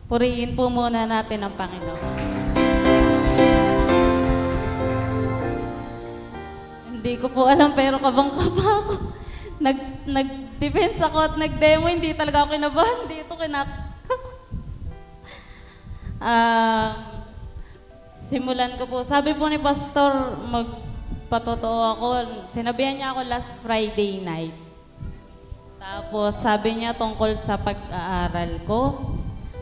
Purihin po muna natin ang Panginoon. Hindi ko po alam pero kabang-kaba ako. Nag-defense ako at nag-demo, hindi talaga ako kinabahan. Dito Ah, simulan ko po. Sabi po ni Pastor, magpatotoo ako. Sinabihan niya ako last Friday night. Tapos sabi niya tungkol sa pag-aaral ko,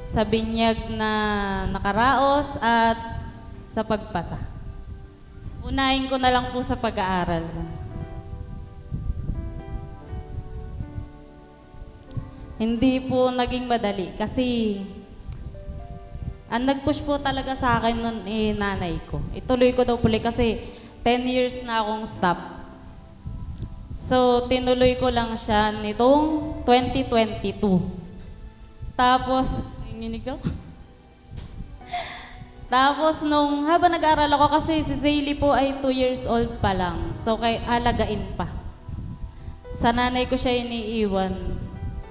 sa binyag na nakaraos at sa pagpasa. Unahin ko na lang po sa pag-aaral. Hindi po naging madali kasi ang nag-push po talaga sa akin nun nanay ko. Ituloy ko daw puli kasi 10 years na akong stop. So, tinuloy ko lang siya nitong 2022. Tapos, nanginig ako. Tapos, habang nag-aaral ako kasi si Zaylee po ay 2 years old pa lang. So, kay alagain pa. Sa nanay ko siya iniiwan.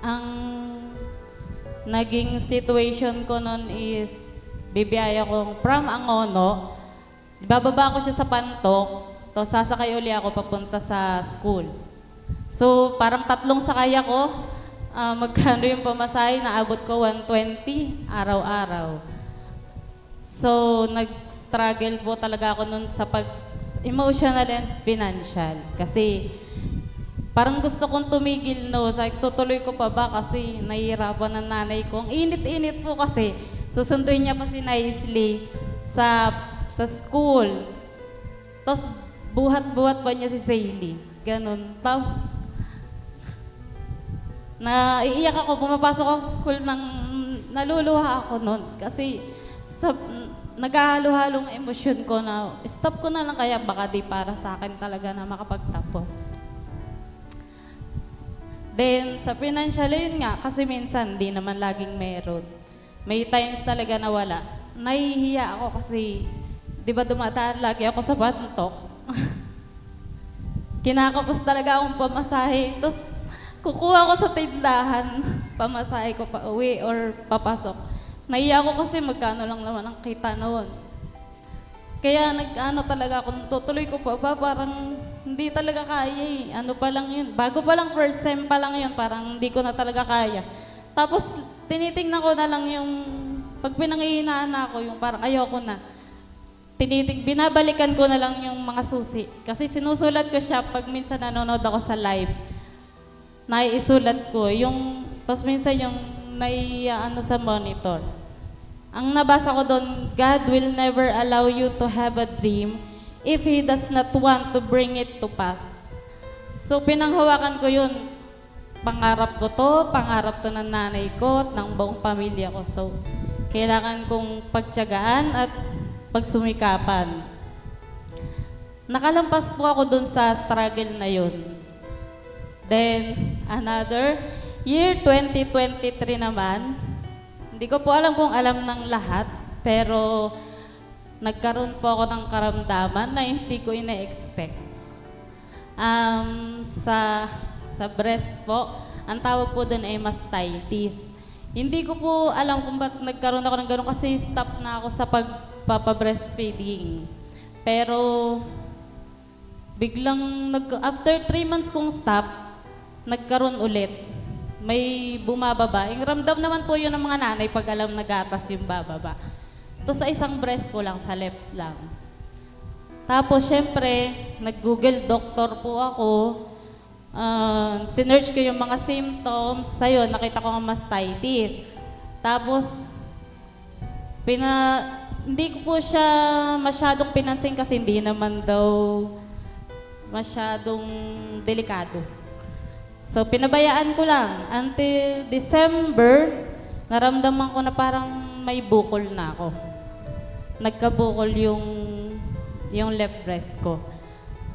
Ang naging situation ko noon is bibiyaya ko from Angono. Bababa ko siya sa Pantok. Tapos sasakay uli ako papunta sa school. So, parang 3 sakay ako. Magkano yung pamasahe? Naabot ko 120 araw-araw. So, nag-struggle po talaga ako nun sa emotional and financial. Kasi, parang gusto kong tumigil, no? Sabi, tutuloy ko pa ba kasi nahihirapan ng nanay ko. Ang init-init po kasi. Susunduin niya pa si Naisley sa school. Tapos, buhat-buhat pa niya si Zaylee. Ganon. Tapos, naiiyak ako, pumapasok ako sa school naluluha ako noon. Kasi naghahalo-halong emosyon ko na stop ko na lang kaya baka di para sa akin talaga na makapagtapos. Then, sa financial, yun nga, kasi minsan di naman laging meron. May times talaga na wala. Nahihiya ako kasi, di ba dumadaan lagi ako sa Pantok? Kinakapos talaga akong pamasahe. Tapos, kukuha ko sa tindahan, pamasahe ko pa uwi or papasok. Nahiya ako kasi magkano lang naman ang kita noon. Kaya talaga ako, tutuloy ko pa ba, parang hindi talaga kaya eh. Ano pa lang yun, bago pa lang first sem pa lang yun, parang hindi ko na talaga kaya. Tapos, tinitingnan ko na lang yung, pag pinanghihinaan ako, yung parang ayoko na. Binabalikan ko na lang yung mga susi. Kasi sinusulat ko siya pag minsan nanonood ako sa live. Naiisulat ko. Tapos minsan yung sa monitor. Ang nabasa ko doon, God will never allow you to have a dream if He does not want to bring it to pass. So pinanghawakan ko yun. Pangarap ko to, pangarap to ng nanay ko at ng buong pamilya ko. So, kailangan kong pagtiyagaan at pagsumikapan. Nakalampas po ako dun sa struggle na yun. Then, another year, 2023 naman. Hindi ko po alam kung alam ng lahat, pero nagkaroon po ako ng karamdaman na hindi ko ina-expect. Sa breast po, ang tawag po doon ay mastitis. Hindi ko po alam kung ba't nagkaroon ako ng gano'n kasi stop na ako sa pagpapa-breastfeeding. Pero biglang after 3 months kong stop, nagkaroon ulit. May bumababa. Yung ramdam naman po yun ng mga nanay pag alam na gatas yung bababa. Ito sa isang breast ko lang, sa left lang. Tapos syempre, nag-Google doctor po ako. Sinearch ko yung mga symptoms. Ayun, nakita ko ang mastitis. Tapos, hindi ko po siya masyadong pinansin kasi hindi naman daw masyadong delikado. So, pinabayaan ko lang. Until December, naramdaman ko na parang may bukol na ako. Nagkabukol yung left breast ko.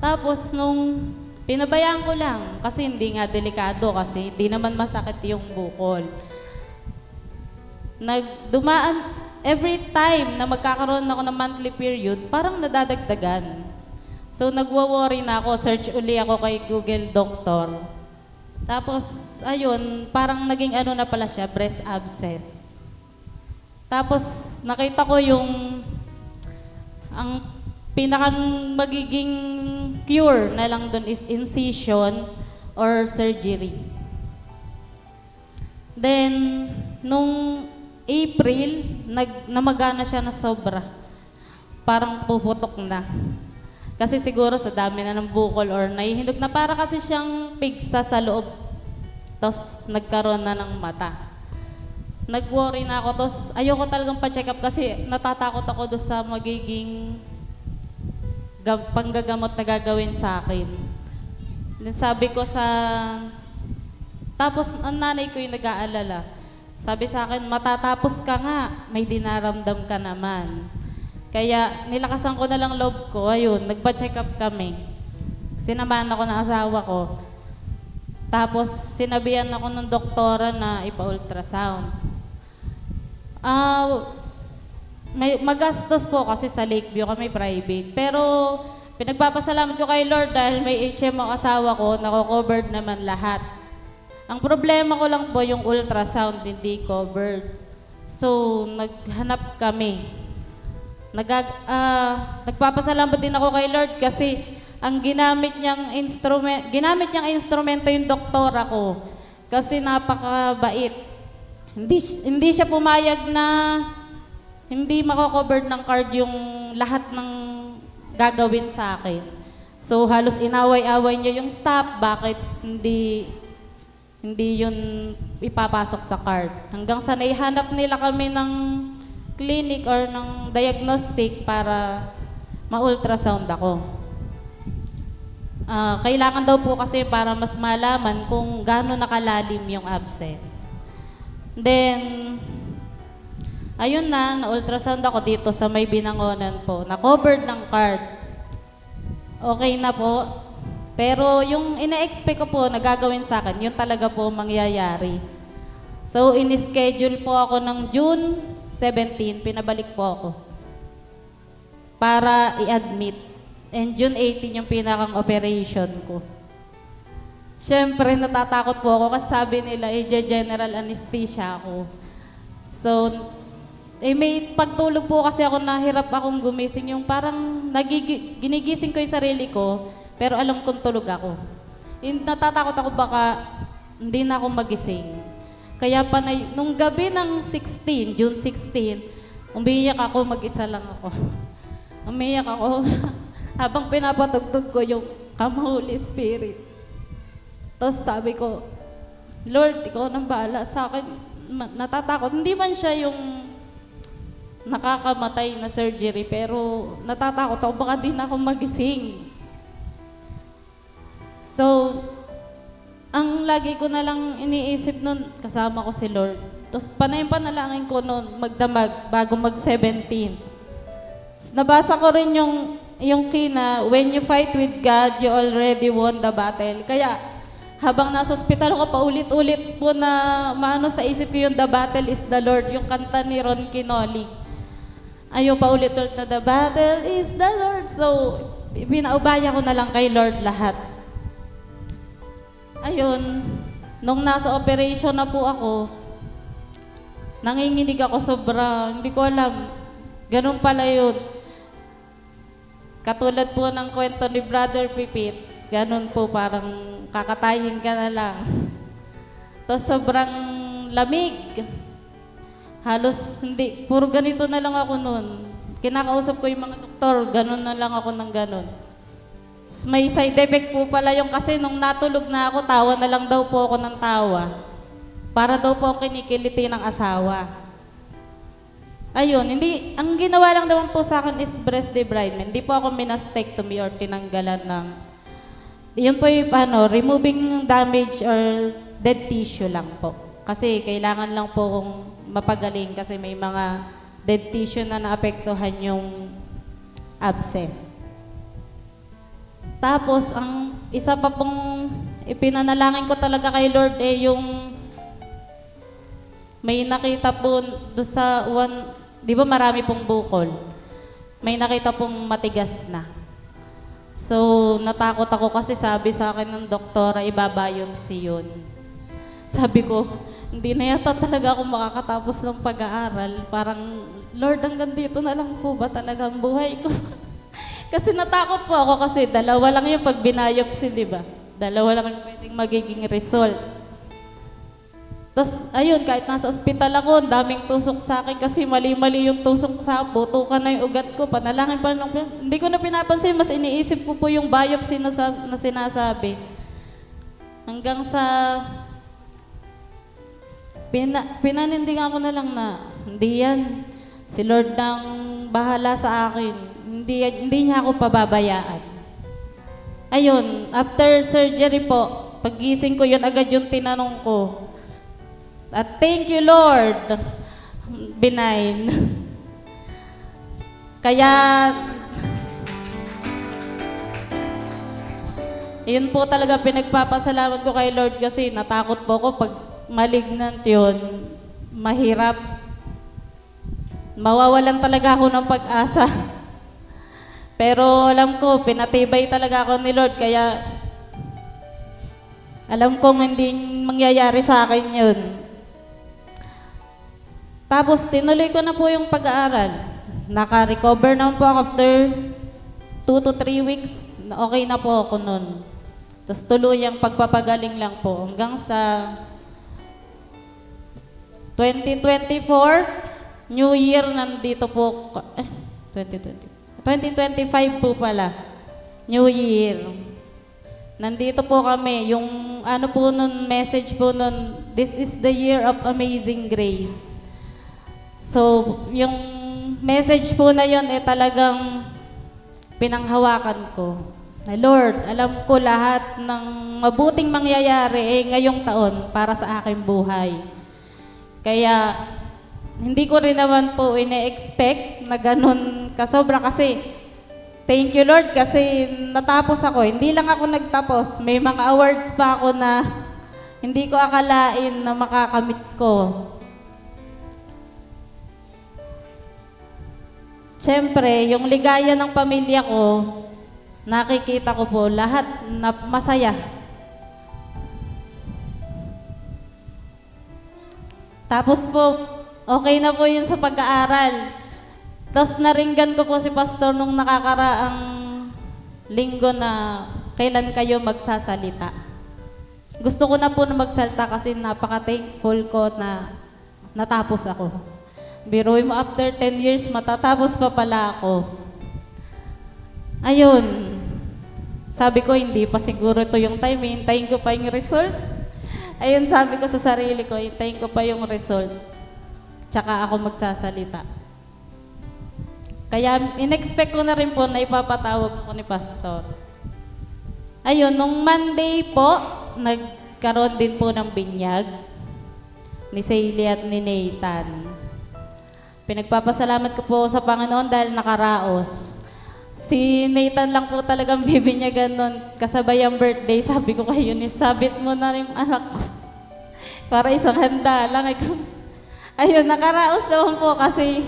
Tapos, pinabayaan ko lang kasi hindi nga delikado kasi hindi naman masakit yung bukol. Every time na magkakaroon ako ng monthly period, parang nadadagdagan. So nagwo-worry na ako, search uli ako kay Google Doctor. Tapos, ayun, parang naging na pala siya, breast abscess. Tapos nakita ko yung ang pinakang magiging cure na lang doon is incision or surgery. Then, nung April, namagana siya na sobra. Parang puputok na. Kasi siguro sa dami na ng bukol or nahihinog na para kasi siyang pigsa sa loob. Tapos nagkaroon na ng mata. Nag-worry na ako. Tapos ayoko talagang pa-check up kasi natatakot ako doon sa magiging panggagamot na gagawin sa akin. Then sabi ko sa... Tapos ang nanay ko yung nag-aalala. Sabi sa akin, matatapos ka nga, may dinaramdam ka naman. Kaya nilakasan ko na lang loob ko, ayun, nagpa-check up kami. Sinamahan ako ng asawa ko. Tapos sinabihan ako ng doktora na ipa-ultrasound. Magastos po kasi sa Lakeview kami private. Pero pinagpapasalamat ko kay Lord dahil may HM ang asawa ko, nako-covered naman lahat. Ang problema ko lang po yung ultrasound, hindi covered. So, naghanap kami. Nagpapasalamat din ako kay Lord kasi ang ginamit niyang instrumento yung doktora ko. Kasi napakabait. Hindi siya pumayag na hindi mako-covered ng card yung lahat ng gagawin sa akin. So, halos inaway-away niya yung staff, bakit hindi yun ipapasok sa card. Hanggang sa naihanap nila kami ng clinic or ng diagnostic para ma-ultrasound ako. Kailangan daw po kasi para mas malaman kung gaano nakalalim yung abscess. Then, ayun na-ultrasound ako dito sa may Binangonan po. Na-covered ng card. Okay na po. Pero yung ina-expect ko po na gagawin sa akin, yun talaga po mangyayari. So, in-schedule po ako ng June 17, pinabalik po ako para i-admit. And June 18 yung pinakang operation ko. Siyempre, natatakot po ako kasi sabi nila, general anesthesia ako. So, may pagtulog po kasi ako, nahirap akong gumising. Yung parang ginigising ko yung sarili ko, pero alam kong tulog ako. Natatakot ako baka hindi na ako magising. Kaya nung gabi ng 16, June 16, umiiyak ako, mag-isa lang ako. Umiiyak ako habang pinapatugtog ko yung Come Holy Spirit. Tapos sabi ko, Lord, ikaw nang bahala sa akin. Natatakot. Hindi man siya yung nakakamatay na surgery, pero natatakot ako, baka di na ako magising. So, ang lagi ko na lang iniisip nun, kasama ko si Lord. Tapos panalangin ko nun, magdamag, bago mag-17. Nabasa ko rin yung kina, when you fight with God, you already won the battle. Kaya, habang nasa ospital ko, paulit-ulit po na maano sa isip ko yung The Battle is the Lord, yung kanta ni Ron Quinoli. Ayun, paulit-ulit na The Battle is the Lord. So, pinaubaya ko na lang kay Lord lahat. Ayun, nung nasa operation na po ako, nanginginig ako sobra, hindi ko alam. Ganun pala yun. Katulad po ng kwento ni Brother Pipit, ganun po, parang kakatayin ka na lang. Tapos sobrang lamig. Halos hindi, puro ganito na lang ako nun. Kinakausap ko yung mga doktor, ganun na lang ako ng ganun. May side effect po pala yung kasi nung natulog na ako, tawa na lang daw po ako ng tawa. Para daw po ang kinikiliti ng asawa. Ayun, ang ginawa lang naman po sa akin is breast debridement. Hindi po ako minastectomy or tinanggalan ng, yun po yung removing damage or dead tissue lang po. Kasi kailangan lang po kong mapagaling kasi may mga dead tissue na naapektuhan yung abscess. Tapos, ang isa pa pong ipinanalangin ko talaga kay Lord yung may nakita po doon sa di ba marami pong bukol? May nakita pong matigas na. So, natakot ako kasi sabi sa akin ng doktora, iba-biopsy yun. Sabi ko, hindi na yata talaga ako makakatapos ng pag-aaral. Parang, Lord, hanggang dito na lang po ba talaga ang buhay ko? Kasi natakot po ako kasi dalawa lang yung pag binayopsi, di ba? Dalawa lang yung pwedeng magiging result. Tapos, ayun, kahit nasa ospital ako, daming tusok sa akin kasi mali-mali yung tusok sa akin. Butukan na yung ugat ko, panalangin pa lang. Hindi ko na pinapansin, mas iniisip ko po yung biopsy na sinasabi. Hanggang sa pinanindigan ko na lang na hindi yan. Si Lord nang bahala sa akin. Hindi niya ako pababayaan. Ayun, after surgery po, paggising ko yun agad yung tinanong ko. At thank you Lord, benign. Kaya, yun po talaga pinagpapasalamat ko kay Lord kasi natakot po ako pag malignant yun, mahirap. Mawawalan talaga ako ng pag-asa. Pero alam ko, pinatibay talaga ako ni Lord, kaya alam kong hindi mangyayari sa akin yun. Tapos tinuloy ko na po yung pag-aaral. Naka-recover naman po ako after 2 to 3 weeks. Okay na po ako nun. Tapos tuluyang pagpapagaling lang po hanggang sa 2024, New Year, nandito po, 2025 po pala, New Year. Nandito po kami, yung ano po nun, message po nun, this is the year of amazing grace. So, yung message po na yun, talagang pinanghawakan ko. Na Lord, alam ko lahat ng mabuting mangyayari ngayong taon para sa aking buhay. Kaya, hindi ko rin naman po ine-expect na ganun kasobra kasi thank you Lord kasi natapos ako. Hindi lang ako nagtapos. May mga awards pa ako na hindi ko akalain na makakamit ko. Siyempre, yung ligaya ng pamilya ko, nakikita ko po lahat na masaya. Tapos po, okay na po yun sa pag-aaral. Tapos naringgan ko po si Pastor nung nakakaraang linggo na kailan kayo magsasalita. Gusto ko na po na magsalita kasi napaka-thankful ko na natapos ako. Biruin mo, after 10 years, matatapos pa pala ako. Ayun. Sabi ko, hindi pa siguro ito yung time. Hintayin ko pa yung result. Ayun, sabi ko sa sarili ko, hintayin ko pa yung result. Tsaka ako magsasalita. Kaya, in-expect ko na rin po na ipapatawag ako ni Pastor. Ayun, nung Monday po, nagkaroon din po ng binyag ni Saily at ni Nathan. Pinagpapasalamat ko po sa Panginoon dahil nakaraos. Si Nathan lang po talagang bibinyagan nun. Kasabay ang birthday, sabi ko kay Eunice, sabit mo na rin yung anak ko. Para isang handa lang. Ayun, nakaraos naman po kasi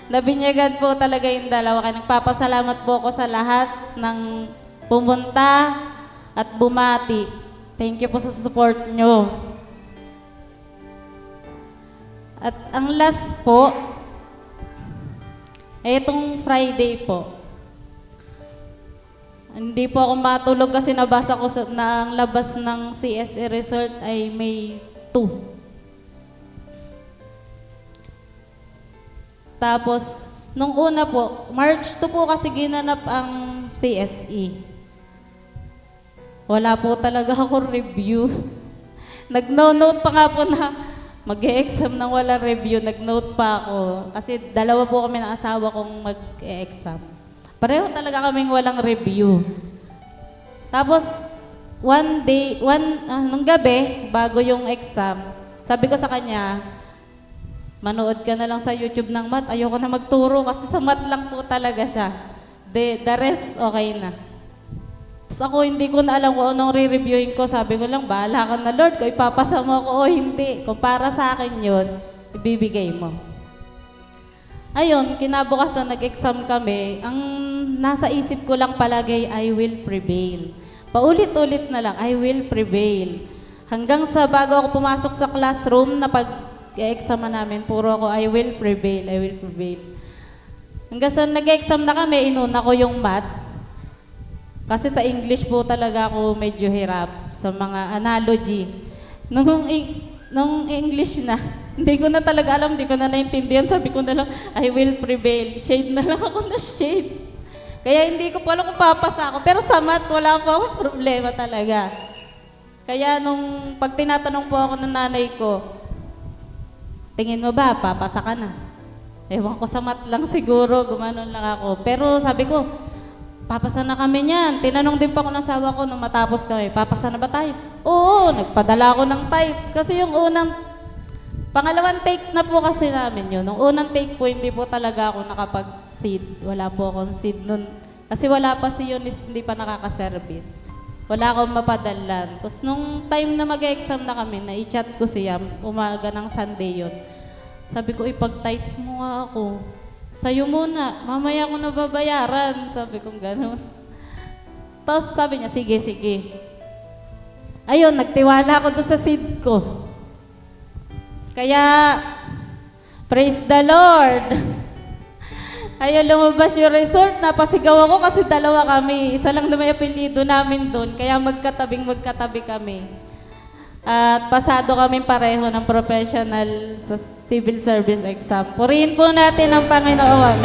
nabinyagan po talaga yung dalawa. Kaya nagpapasalamat po ako sa lahat ng pumunta at bumati. Thank you po sa support nyo. At ang last po, itong Friday po. Hindi po ako matulog kasi nabasa ko na ang labas ng CSE result ay May 2. Tapos, nung una po, March 2 po kasi ginanap ang CSE. Wala po talaga akong review. Nag-no-note pa nga po na mag-e-exam nang walang review, nag-note pa ako. Kasi dalawa po kami ng asawa kong mag-e-exam. Pareho talaga kaming walang review. Tapos, nung gabi, bago yung exam, sabi ko sa kanya, manood ka na lang sa YouTube ng math. Ayoko na magturo kasi sa math lang po talaga siya. The rest, okay na. Tapos ako hindi ko na alam kung anong re-reviewin ko. Sabi ko lang, bahala ka na Lord, kung ipapasa mo ako o hindi. Kung para sa akin yun, ibibigay mo. Ayun, kinabukasan nag-exam kami. Ang nasa isip ko lang palagi, I will prevail. Paulit-ulit na lang, I will prevail. Hanggang sa bago ako pumasok sa classroom na pag-exam namin, puro ako, I will prevail, I will prevail. Hanggang sa nag-exam na kami, inuna ko yung math. Kasi sa English po talaga ako medyo hirap sa mga analogy. Nung English na, hindi ko na talaga alam, hindi ko na naintindihan. Sabi ko na lang, I will prevail. Shade na lang ako na shade. Kaya hindi ko pa alam kung papasa ako. Pero sa math, wala pa akong problema talaga. Kaya nung pag tinatanong po ako ng nanay ko, tingin mo ba, papasa ka na? Ewan ko sa math lang siguro, gumanon lang ako. Pero sabi ko, papasa na kami niyan. Tinanong din pa ako ng asawa ko nung matapos kami, papasa na ba tayo? Oo, nagpadala ako ng tights. Kasi yung pangalawang take na po kasi namin yun. Nung unang take po, hindi po talaga ako nakapag-seed. Wala po akong seed nun. Kasi wala pa si Eunice, hindi pa nakaka-service. Wala akong mapadalan. Tapos nung time na mag-exam na kami, na-chat ko siya, umaga ng Sunday yun. Sabi ko, ipag-tights mo nga ako. Sa'yo muna, mamaya ko nababayaran. Sabi ko gano'n. Tapos sabi niya, sige, sige. Ayun, nagtiwala ako doon sa seed ko. Kaya, praise the Lord. Ayun, lumabas yung result. Napasigaw ako kasi dalawa kami. Isa lang na may apelido namin doon. Kaya magkatabi kami. At pasado kami pareho ng professional sa civil service exam. Purihin po natin ang Panginoon.